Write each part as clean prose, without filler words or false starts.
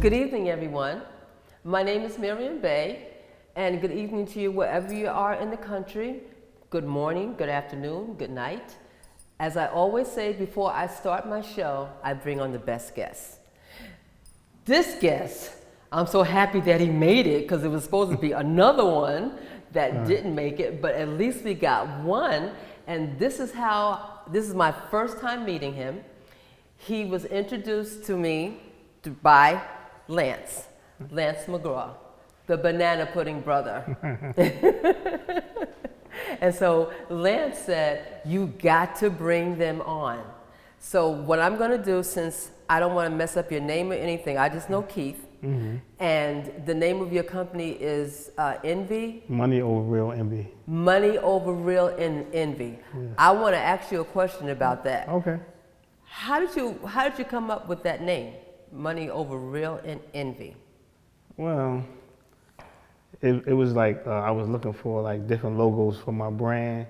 Good evening, everyone. My name is Maryam Bay, and good evening to you wherever you are in the country. Good morning, good afternoon, good night. As I always say before I start my show, I bring on the best guests. This guest, I'm so happy that he made it because it was supposed to be another one that didn't make it, but at least we got one, and this is my first time meeting him. He was introduced to me by Lance McGraw, the banana pudding brother. And so Lance said, you got to bring them on. So what I'm gonna do, since I don't wanna mess up your name or anything, I just know Keath, and the name of your company is Envy? Money Over Real Envy. Money Over Real Envy. Yeah. I wanna ask you a question about that. Okay. How did you come up with that name? Money Over Real Envy. Well, it was like I was looking for like different logos for my brand.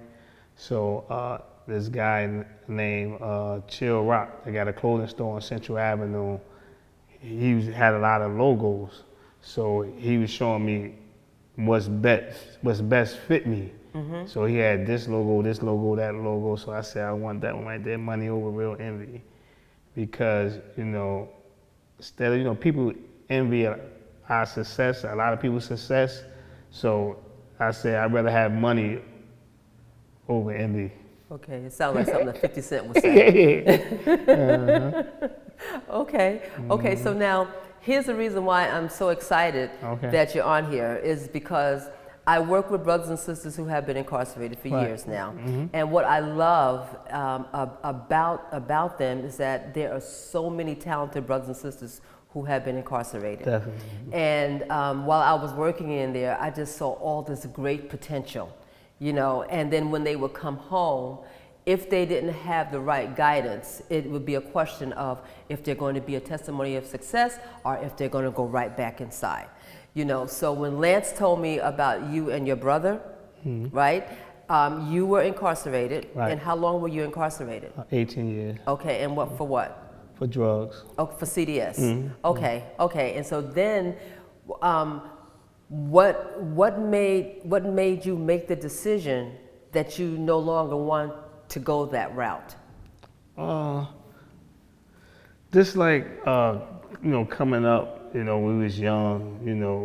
So this guy named Chill Rock, they got a clothing store on Central Avenue. He had a lot of logos. So he was showing me what's best fit me. So he had this logo, that logo. So I said, I want that one right there, Money Over Real Envy. Because, instead of, people envy our success, a lot of people's success. So I said, I'd rather have money over envy. Okay, it sounds like something that 50 Cent would say. Okay, so now here's the reason why I'm so excited that you're on here is because I work with brothers and sisters who have been incarcerated for years now. And what I love about them is that there are so many talented brothers and sisters who have been incarcerated. Definitely. And while I was working in there, I just saw all this great potential, and then when they would come home, if they didn't have the right guidance, it would be a question of if they're going to be a testimony of success or if they're going to go right back inside. So when Lance told me about you and your brother, right, you were incarcerated, and how long were you incarcerated? 18 years. Okay, and for what? For drugs. Oh, for CDS. Okay, and so then, what made you make the decision that you no longer want to go that route? Just like coming up. We was young,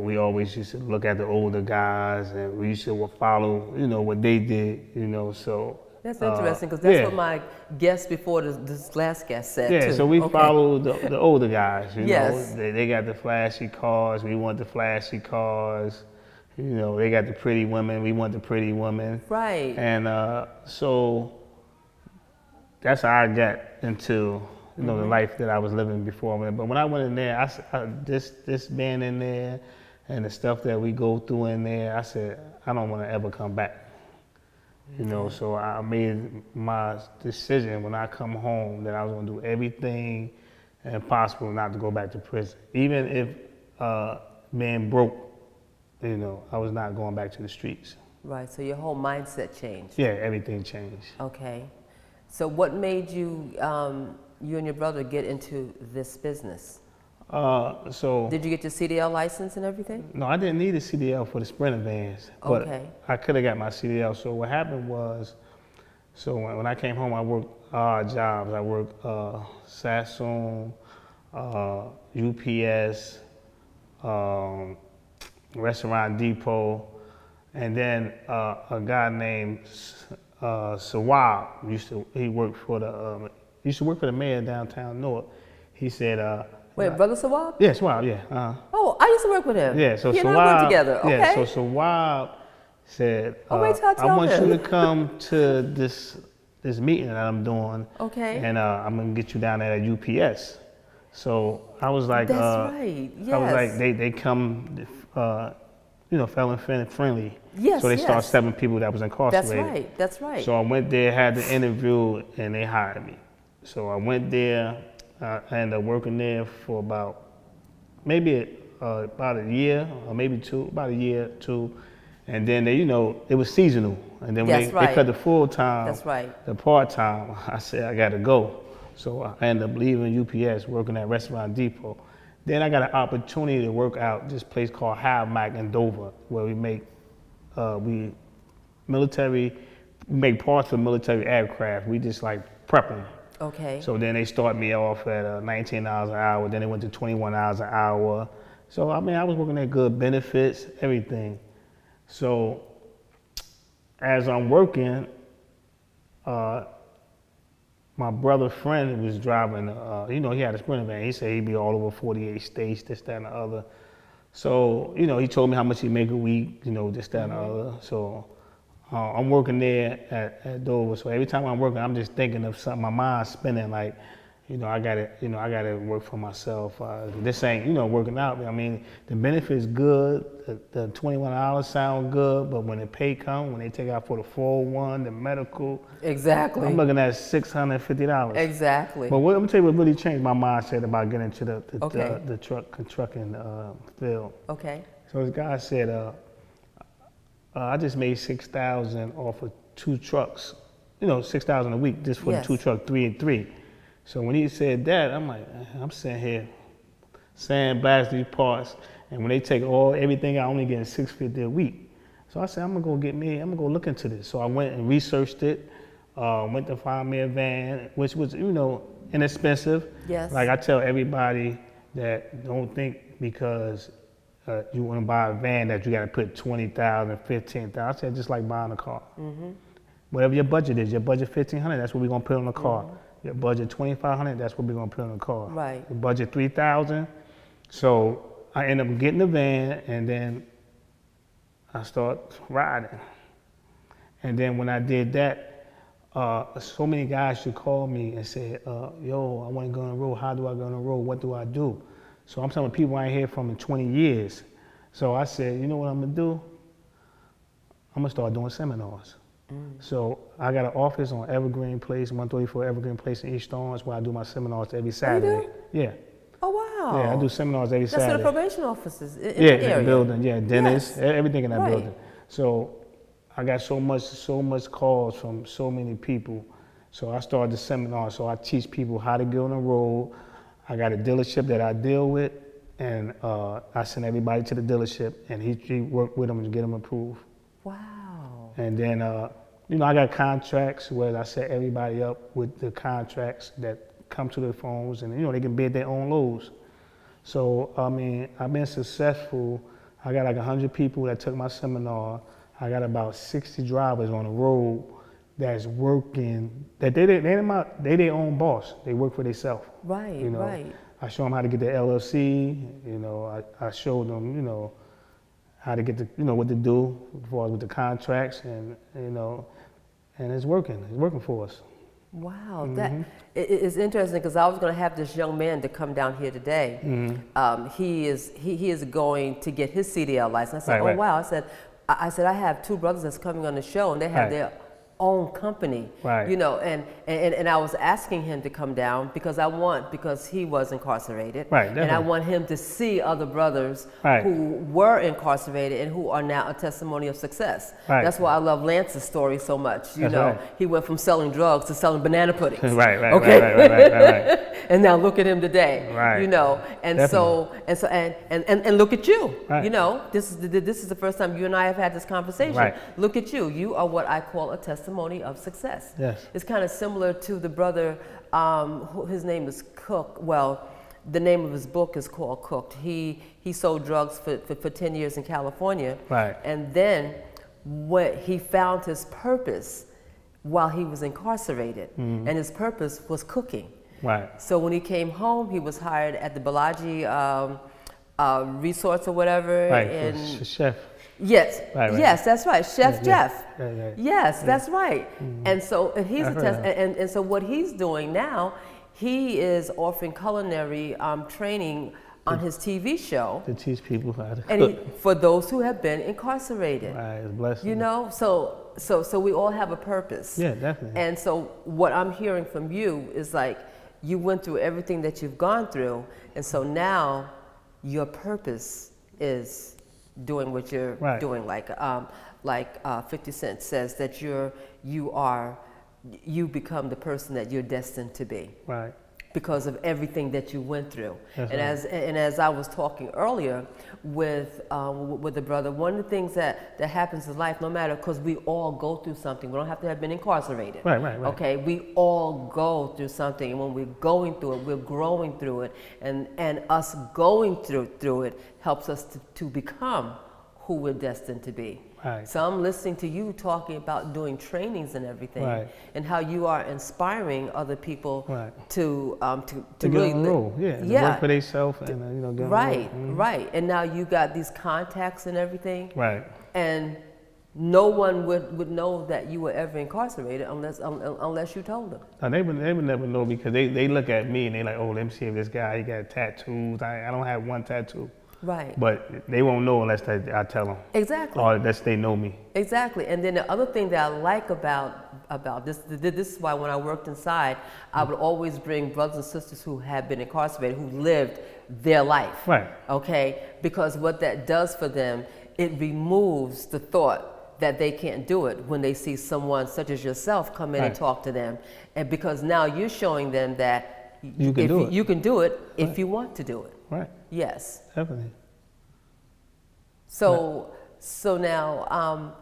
we always used to look at the older guys and we used to follow, what they did, so. That's interesting because that's what my guest before this last guest said too. Yeah, so we followed the older guys, Yes. They got the flashy cars, we want the flashy cars, they got the pretty women, we want the pretty women. Right. And so that's how I got into the life that I was living before. But when I went in there, this being in there and the stuff that we go through in there, I said, I don't want to ever come back. So I made my decision when I come home that I was going to do everything possible not to go back to prison. Even if being broke, I was not going back to the streets. Right, so your whole mindset changed. Yeah, everything changed. Okay. So what made you you and your brother get into this business? Did you get your CDL license and everything? No, I didn't need a CDL for the Sprinter vans, but I could have got my CDL. So what happened was, when I came home, I worked odd jobs. I worked Sassoon, UPS, Restaurant Depot, and then a guy named Sawab used to work for the mayor downtown Newark. He said, wait, Brother Sawab? Yeah, Sawab, yeah. Oh, I used to work with him. Yeah, so he and Sawab, I worked together. Okay. Yeah, so Sawab said, I want you to come to this meeting that I'm doing. Okay. And I'm gonna get you down there at UPS. So I was like, that's right. Yes. I was like, they come, felon friendly. Yes. So they start 7 people that was incarcerated. That's right. So I went there, had the interview, and they hired me. So I went there. I ended up working there for about a year or maybe two, about a year, 2. And then they, it was seasonal. And then when they cut the full time, the part time, I said I got to go. So I ended up leaving UPS, working at Restaurant Depot. Then I got an opportunity to work out this place called Hive Mac in Dover, where we make we make parts for military aircraft. We just like prep them. Okay. So then they start me off at $19 an hour. Then they went to $21 an hour. So I mean, I was working at good benefits, everything. So as I'm working, my brother's friend was driving, he had a Sprinter van. He said he'd be all over 48 states, this, that, and the other. So, he told me how much he make a week, this, that, and the other. So I'm working there at Dover. So every time I'm working, I'm just thinking of something. My mind's spinning like, I gotta work for myself. This ain't, working out. I mean, the benefits good. The $21 sound good, but when the pay come, when they take out for the 401, the medical, exactly, I'm looking at $650. Exactly. But I'm gonna tell you what really changed my mindset about getting into the trucking field. Okay. So this guy said, I just made $6,000 off of 2 trucks. $6,000 a week just for the 2 trucks, 3 and 3. So when he said that, I'm like, I'm sitting here sandblasting these parts, and when they take everything, I only getting $650 a week. So I said, I'm gonna go look into this. So I went and researched it, went to find me a van, which was, inexpensive. Yes. Like I tell everybody that don't think because you want to buy a van that you got to put $20,000, $15,000. I said just like buying a car. Mm-hmm. Whatever your budget is, your budget $1,500, that's what we're gonna put on the car. Mm-hmm. Your budget $2,500, that's what we're gonna put on the car. Right. Your budget $3,000. So I end up getting the van, and then I start riding. And then when I did that, so many guys should call me and say, yo, I want to go on the road. How do I go on the road? What do I do? So I'm telling people I ain't heard from in 20 years. So I said, you know what I'm gonna do? I'm gonna start doing seminars. So I got an office on Evergreen Place, 134 Evergreen Place in East Orange, where I do my seminars every Saturday. You do? Yeah. Oh, wow. Yeah, I do seminars every Saturday. That's where the probation offices in the in area. the building, yeah, dentists, Yes. everything in that Right. building. So I got so much calls from so many people. So I started the seminar. So I teach people how to get on the road. I got a dealership that I deal with, and I send everybody to the dealership, and he work with them to get them approved. Wow. And then, I got contracts where I set everybody up with the contracts that come to their phones, and they can bid their own loads. So I mean, I've been successful. I got like 100 people that took my seminar. I got about 60 drivers on the road that's working. That they their own boss. They work for themselves. Right. Right. I show them how to get the LLC. I show them how to get what to do as far as with the contracts, and and it's working. It's working for us. Wow, that is interesting, because I was going to have this young man to come down here today. Mm-hmm. He is going to get his CDL license. I said, right. wow. I said I have 2 brothers that's coming on the show, and they have their own company. Right. And I was asking him to come down because he was incarcerated. Right, and I want him to see other brothers who were incarcerated and who are now a testimony of success. Right. That's why I love Lance's story so much. He went from selling drugs to selling banana puddings. Right. And now look at him today. Right. And Definitely. and look at you. Right. This is the first time you and I have had this conversation. Right. Look at you. You are what I call a testimony of success. Yes. It's kind of similar to the brother, his name is Cook. Well, the name of his book is called Cooked. He sold drugs for 10 years in California. Right. And then when he found his purpose while he was incarcerated, and his purpose was cooking. Right. So when he came home, he was hired at the Bellagio Resorts or whatever. Right, And chef. Yes, right. Yes, that's right, Chef Jeff. Yeah. Yes, that's right. And so, and he's I've a heard test, and so what he's doing now, he is offering culinary training on his TV show To teach people how to and cook. for those who have been incarcerated. Right, it's a blessing. So we all have a purpose. Yeah, definitely. And so what I'm hearing from you is like you went through everything that you've gone through, and so now your purpose is doing what you're doing, like 50 Cent says that you become the person that you're destined to be. Right. because of everything that you went through. That's And right. as I was talking earlier with the brother, one of the things that happens in life, no matter, because we all go through something. We don't have to have been incarcerated. Right. Okay, we all go through something, and when we're going through it, we're growing through it, and us going through it helps us to become who we're destined to be. Right. So I'm listening to you talking about doing trainings and everything, Right. and how you are inspiring other people Right. to To really get on the road, yeah. To work for themselves and get on right, the road. right. And now you got these contacts and everything, Right. and no one would know that you were ever incarcerated unless you told them. No, they would never know because they look at me and they like, oh, let me see if this guy, he got tattoos. I don't have one tattoo. Right. But they won't know unless I tell them. Exactly. Or unless they know me. Exactly. And then the other thing that I like about this is why when I worked inside, I would always bring brothers and sisters who have been incarcerated, who lived their life. Right. Okay? Because what that does for them, it removes the thought that they can't do it when they see someone such as yourself come in and talk to them. And because now you're showing them that You can do it if you want to do it. Right. Yes. Definitely. So now,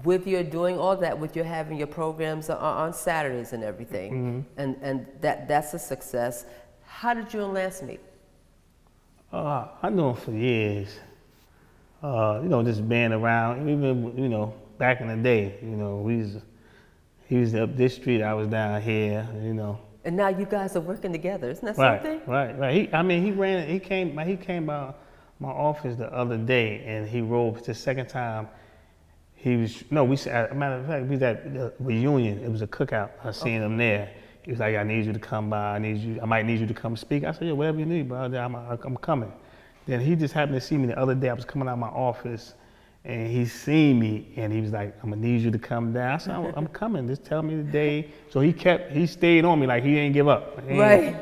with your doing all that, with your having your programs on Saturdays and everything, and that's a success. How did you and Lance meet? I know him for years. Just being around, even, back in the day, he was up this street, I was down here, And now you guys are working together. Isn't that something? Right. He came by my office the other day and he rode the second time. Matter of fact, we was at the reunion. It was a cookout. I seen him there. He was like, I need you to come by. I might need you to come speak. I said, yeah, whatever you need, bro. I'm coming. Then he just happened to see me the other day. I was coming out of my office and he seen me and he was like, I'm gonna need you to come down. I said, I'm coming, just tell me the day. So he stayed on me, like he ain't give up. Like,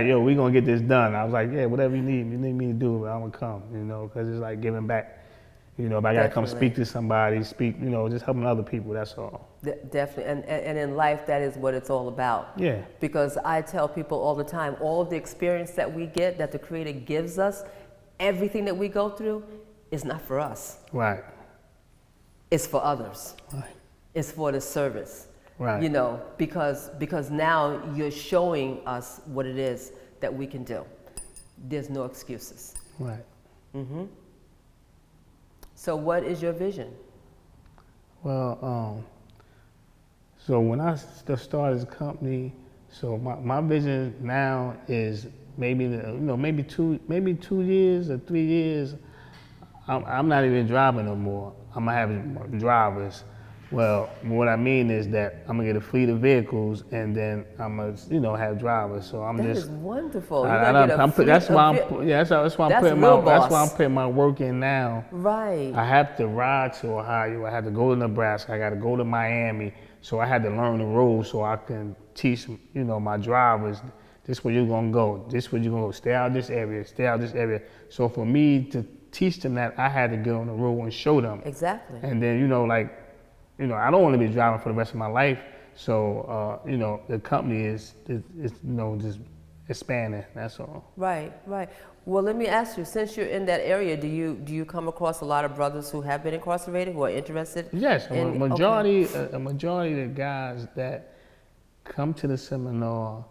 yo, we gonna get this done. I was like, yeah, whatever you need me to do, I'm gonna come, because it's like giving back. If I gotta come speak to somebody, just helping other people, that's all. Definitely, and in life, that is what it's all about. Yeah. Because I tell people all the time, all the experience that we get, that the Creator gives us, everything that we go through, is not for us. Right. It's for others. Right. It's for the service. Right. Because now you're showing us what it is that we can do. There's no excuses. Right. Mm-hmm. So what is your vision? Well, so when I started this company, so my vision now is maybe 2 years or 3 years. I'm not even driving no more. I'm gonna have drivers. Well, what I mean is that I'm gonna get a fleet of vehicles, and then I'm gonna, have drivers. So I'm That just. is wonderful. That's why I'm putting my work in now. Right. I have to ride to Ohio. I have to go to Nebraska. I got to go to Miami. So I had to learn the road so I can teach, my drivers. This is where you're gonna go. This is where you're gonna go. Stay out of this area. Stay out of this area. So for me to teach them that, I had to get on the road and show them. Exactly. And then I don't want to be driving for the rest of my life. So the company is just expanding. That's all. Right. Well, let me ask you, since you're in that area, do you come across a lot of brothers who have been incarcerated, who are interested? Yes, a majority of the guys that come to the seminar,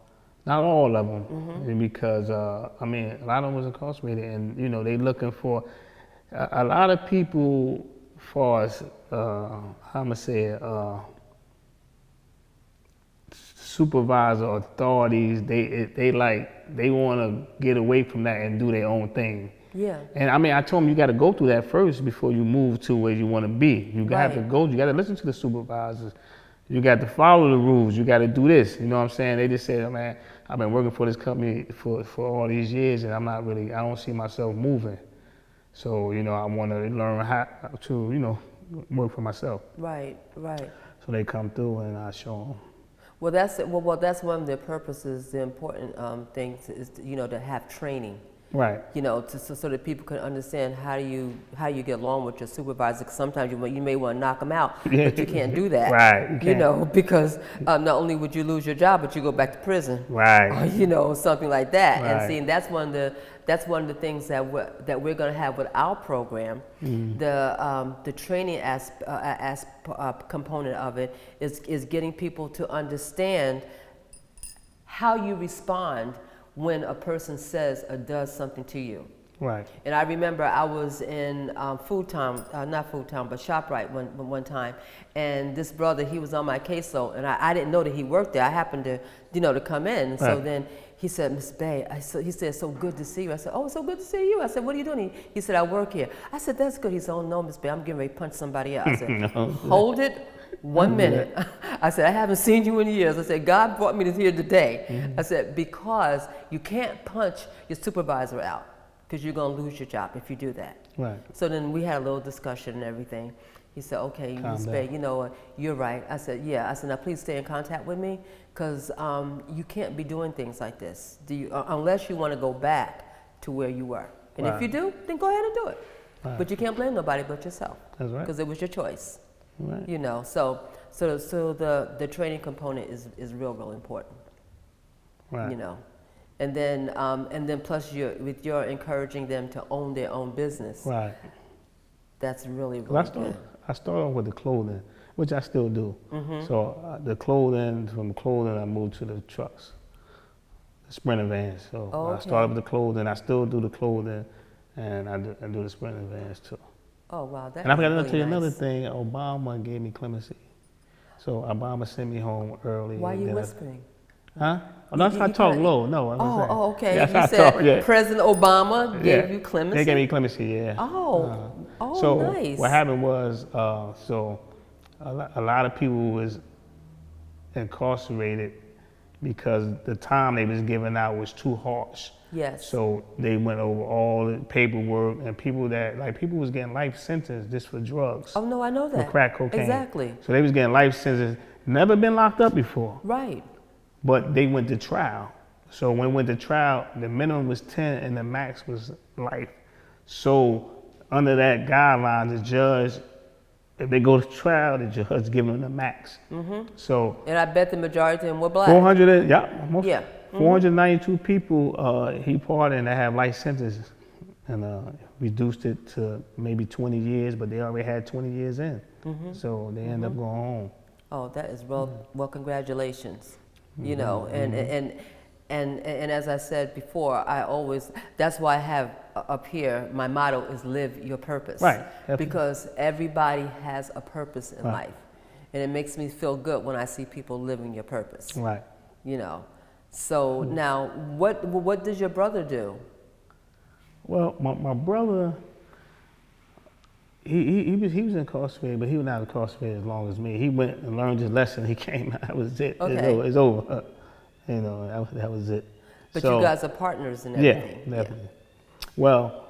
not all of them, because a lot of them was incarcerated, and they looking for a lot of people. Far as supervisor authorities, they want to get away from that and do their own thing. Yeah. And I told them you got to go through that first before you move to where you want to be. You got to go. You got to listen to the supervisors. You got to follow the rules. You got to do this. You know what I'm saying? They just said, man, I've been working for this company for all these years, and I don't see myself moving. So, I want to learn how to, work for myself. Right. So they come through and I show them. Well, that's one of their purposes. The important things is, to have training. Right. You know, so that people can understand how you get along with your supervisor. 'Cause sometimes you may want to knock them out, but you can't do that. Right. You You can't. know, because not only would you lose your job, but you go back to prison. Right. Or, you know, something like that. Right. And see, that's one of the things that we're going to have with our program. The training component of it is getting people to understand how you respond when a person says or does something to you. Right. And I remember I was in not Food Town, but ShopRite one time, and this brother, he was on my caseload, and I didn't know that he worked there. I happened to, to come in. And so then he said, Miss Bay, he said, so good to see you. I said, oh, so good to see you. I said, what are you doing? He said, I work here. I said, that's good. He said, oh, no, Miss Bay, I'm getting ready to punch somebody else. I said, No. hold it 1 minute. I said, I haven't seen you in years. I said, God brought me to here today. I said, because you can't punch your supervisor out, because you're going to lose your job if you do that. Right. So then we had a little discussion and everything. He said, okay, Ms. Bay, you know what, you're right. I said, yeah. I said, now please stay in contact with me, because you can't be doing things like this unless you want to go back to where you were. And if you do, then go ahead and do it. Right. But you can't blame nobody but yourself. That's right. Because it was your choice. Right. You know, so the training component is real important. Right. You know. And then plus you're encouraging them to own their own business. Right. That's really good. I started off with the clothing, which I still do. So the clothing, from clothing I moved to the trucks, the Sprinter vans. So I started with the clothing. I still do the clothing, and I do the Sprinter vans too. Oh wow, that. And I forgot to really tell you another nice. thing. Obama gave me clemency, so Obama sent me home early. Why are you whispering? Huh? Oh, that's how I talk low. No, I'm saying. Oh, okay. That's You how I said talk, yeah. President Obama gave you clemency. They gave me clemency, yeah. So nice. What happened was, a lot of people was incarcerated because the time they was giving out was too harsh. Yes. So they went over all the paperwork, and people was getting life sentences just for drugs. Oh no, I know that. For crack cocaine. Exactly. So they was getting life sentences, never been locked up before. Right. But they went to trial. So when we went to trial, the minimum was 10 and the max was life. So under that guideline, the judge, if they go to trial, the judge giving them the max. So. And I bet the majority of them were black. 492 people he pardoned that have life sentences, and reduced it to maybe 20 years, but they already had 20 years in. So they end up going home. Oh, that is well, congratulations. You know, and as I said before, that's why I have up here, my motto is live your purpose. Right. Because everybody has a purpose in life. And it makes me feel good when I see people living your purpose. Right. You know. So now, what does your brother do? Well, my brother, he was incarcerated, but he was not incarcerated as long as me. He went and learned his lesson. He came out. That was it. Okay. It's over. You know, that was it. But so, you guys are partners in everything. Yeah, definitely. Yeah. Well,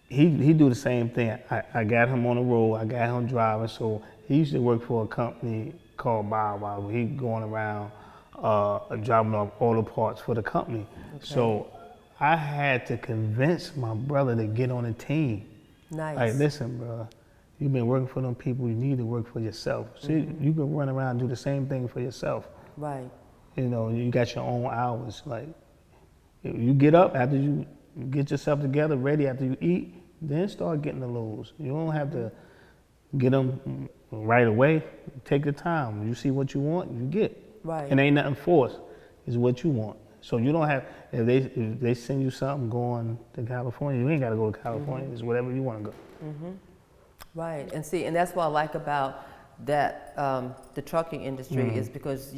he do the same thing. I got him on the road. I got him driving. So he used to work for a company called Bow Wow. He going around driving off auto parts for the company. Okay. So I had to convince my brother to get on the team. Nice. Like, listen, bro, you've been working for them people. You need to work for yourself. See, you can run around and do the same thing for yourself. Right. You know, you got your own hours. Like, you get up after you get yourself together, ready after you eat, then start getting the loads. You don't have to get them right away. Take the time. You see what you want, you get. Right. And ain't nothing forced. It's what you want. So you don't have, if they send you something going to California, you ain't got to go to California. It's whatever you want to go. Right. And see, and that's what I like about that, the trucking industry is because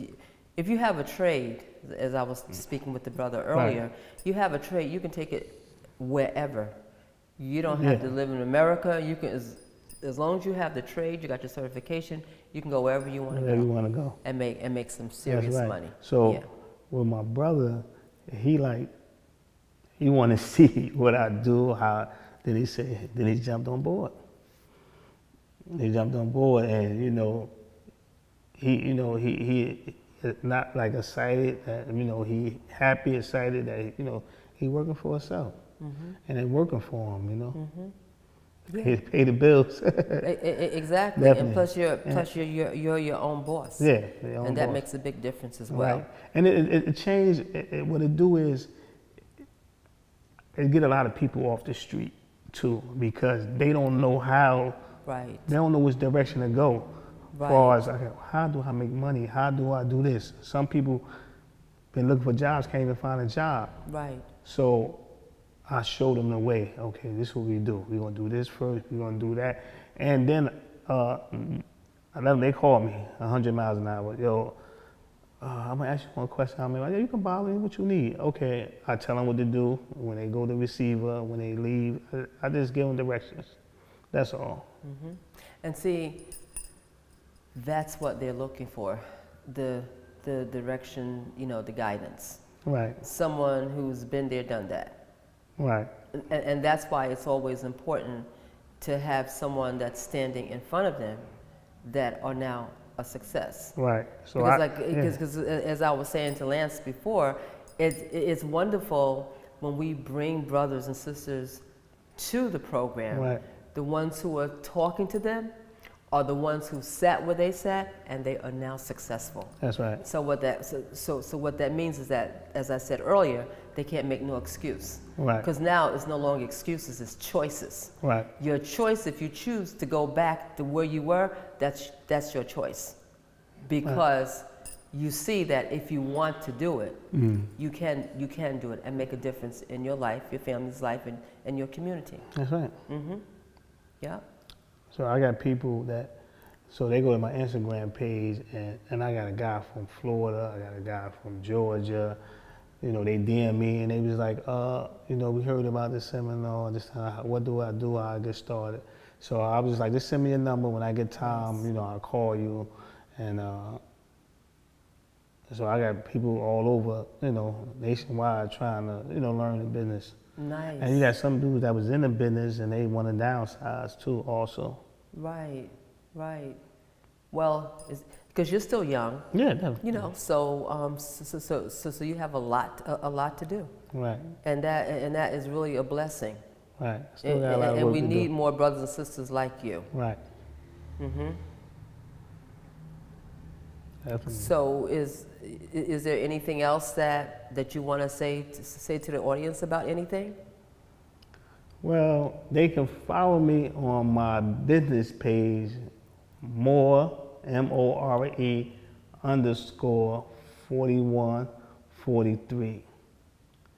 if you have a trade, as I was speaking with the brother earlier, you have a trade, you can take it wherever. You don't have to live in America. You can, as long as you have the trade, you got your certification, you can go wherever you want to go. Wherever you want to go. And make some serious money. So with my brother, he wanted to see what I do, then he jumped on board. He jumped on board, and he not like excited, he happy, excited that he working for himself, and it working for him, you know. Yeah. Pay the bills. Exactly, Definitely. and plus you're your own boss. Yeah, your own And that boss. makes a big difference as well. Right. And it changed. What it do is it get a lot of people off the street too, because they don't know how. Right. They don't know which direction to go. As Right. far as, okay, how do I make money? How do I do this? Some people been looking for jobs, can't even find a job. Right. So I showed them the way. Okay, this is what we do. We're gonna do this first. We're gonna do that, and then they called me 100 miles an hour. Yo, I'm gonna ask you one question. I'm like, yeah, you can bother me. What you need? Okay, I tell them what to do when they go to receiver, when they leave. I just give them directions. That's all. And see, that's what they're looking for, the direction, you know, the guidance. Right. Someone who's been there, done that. Right. And that's why it's always important to have someone that's standing in front of them that are now a success. Right. So Because as I was saying to Lance before, it's wonderful when we bring brothers and sisters to the program. Right. The ones who are talking to them are the ones who sat where they sat and they are now successful. That's right. So what that means is that, as I said earlier, they can't make no excuse. Right. Because now it's no longer excuses, it's choices. Right. Your choice, if you choose to go back to where you were, that's your choice. Because you see that if you want to do it, you can do it and make a difference in your life, your family's life, and your community. That's right. Yeah. So I got people so they go to my Instagram page, and I got a guy from Florida, I got a guy from Georgia. You know, they DM me and they was like, you know, we heard about this seminar, what do I do, how I get started? So I was like, just send me your number. When I get time, you know, I'll call you. And so I got people all over, you know, nationwide trying to, you know, learn the business. Nice. And you got some dudes that was in the business and they want to downsize too also. Right, right. Well, because you're still young. Yeah, definitely. You know, so you have a lot to do. Right. And that is really a blessing. Right. Still got a lot of And work we to need do. more brothers and sisters like you. Right. Definitely. So is there anything else that you want to say to the audience about anything? Well, they can follow me on my business page, More, MORE _4143.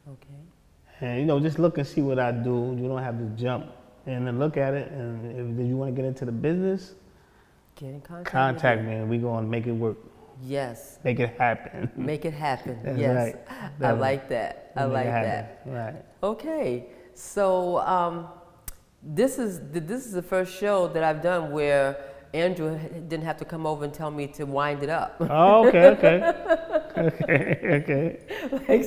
Okay. And, you know, just look and see what I do. You don't have to jump in and look at it. And if you want to get into the business, Get in contact me and we're going to make it work. Yes. Make it happen. Make it happen. That's Yes. right. I like that. I Make it like happen. that. Right. Okay. So this is the first show that I've done where Andrew didn't have to come over and tell me to wind it up. Oh, okay. Okay. Like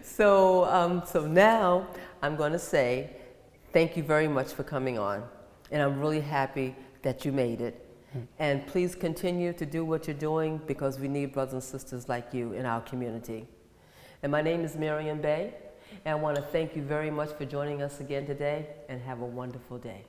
so now I'm going to say thank you very much for coming on, and I'm really happy that you made it. And please continue to do what you're doing, because we need brothers and sisters like you in our community. And my name is Maryam Bey, and I want to thank you very much for joining us again today, and have a wonderful day.